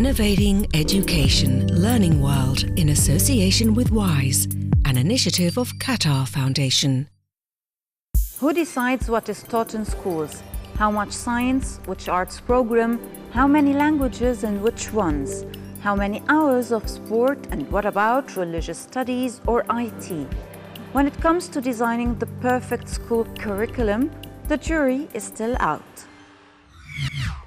Innovating Education Learning World in association with WISE, an initiative of Qatar Foundation. Who decides what is taught in schools? How much science, which arts program, how many languages and which ones? How many hours of sport, and what about religious studies or IT? When it comes to designing the perfect school curriculum, the jury is still out.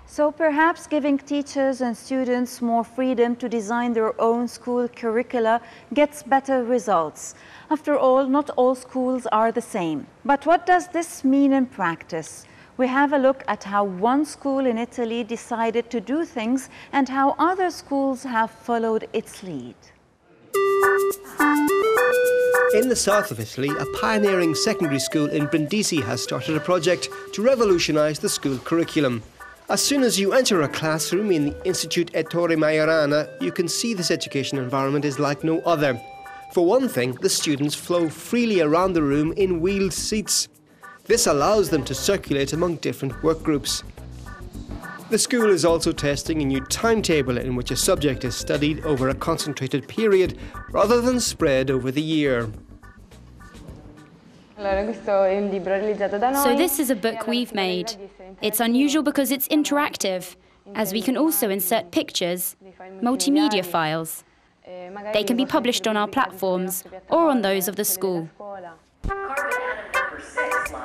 So perhaps giving teachers and students more freedom to design their own school curricula gets better results. After all, not all schools are the same. But what does this mean in practice? We have a look at how one school in Italy decided to do things and how other schools have followed its lead. In the south of Italy, a pioneering secondary school in Brindisi has started a project to revolutionise the school curriculum. As soon as you enter a classroom in the Institute Ettore Majorana, you can see this education environment is like no other. For one thing, the students flow freely around the room in wheeled seats. This allows them to circulate among different work groups. The school is also testing a new timetable in which a subject is studied over a concentrated period rather than spread over the year. So this is a book we've made. It's unusual because it's interactive, as we can also insert pictures, multimedia files. They can be published on our platforms or on those of the school.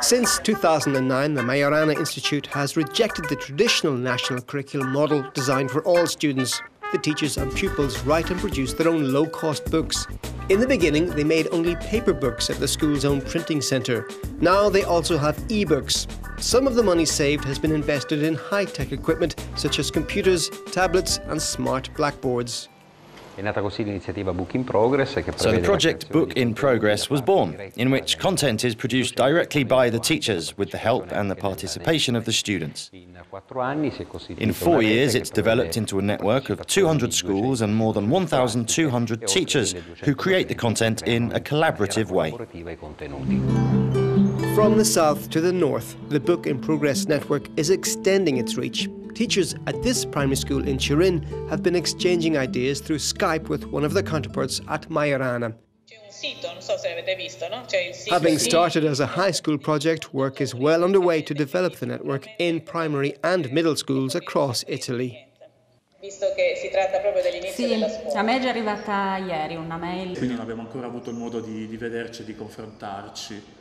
Since 2009, the Majorana Institute has rejected the traditional national curriculum model designed for all students. The teachers and pupils write and produce their own low-cost books. In the beginning, they made only paper books at the school's own printing centre. Now they also have e-books. Some of the money saved has been invested in high-tech equipment such as computers, tablets and smart blackboards. So the project Book in Progress was born, in which content is produced directly by the teachers with the help and the participation of the students. In 4 years, it's developed into a network of 200 schools and more than 1,200 teachers who create the content in a collaborative way. From the south to the north, the Book in Progress network is extending its reach. Teachers at this primary school in Turin have been exchanging ideas through Skype with one of their counterparts at Majorana. Having started as a high school project, work is well underway to develop the network in primary and middle schools across Italy. Sì, a me è già arrivata ieri una mail. Quindi non abbiamo ancora avuto il modo di vederci e di confrontarci.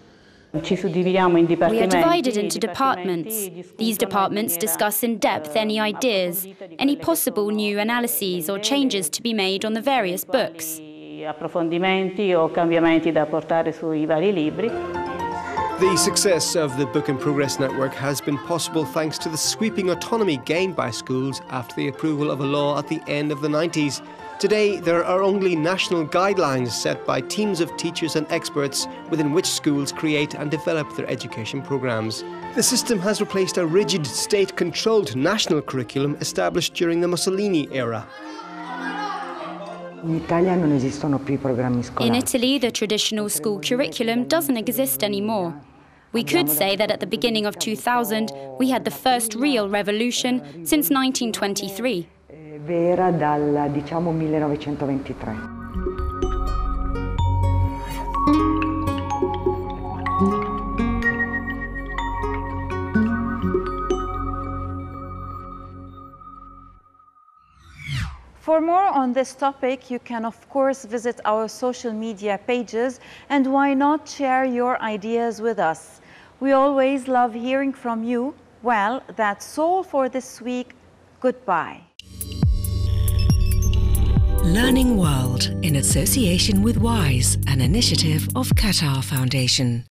We are divided into departments. These departments discuss in depth any ideas, any possible new analyses or changes to be made on the various books. The success of the Book in Progress network has been possible thanks to the sweeping autonomy gained by schools after the approval of a law at the end of the 90s. Today, there are only national guidelines set by teams of teachers and experts within which schools create and develop their education programs. The system has replaced a rigid, state-controlled national curriculum established during the Mussolini era. In Italy, the traditional school curriculum doesn't exist anymore. We could say that at the beginning of 2000, we had the first real revolution since 1923. Vera dal, diciamo, 1923. For more on this topic, you can of course visit our social media pages, and why not share your ideas with us? We always love hearing from you. Well, that's all for this week. Goodbye. Learning World in association with WISE, an initiative of Qatar Foundation.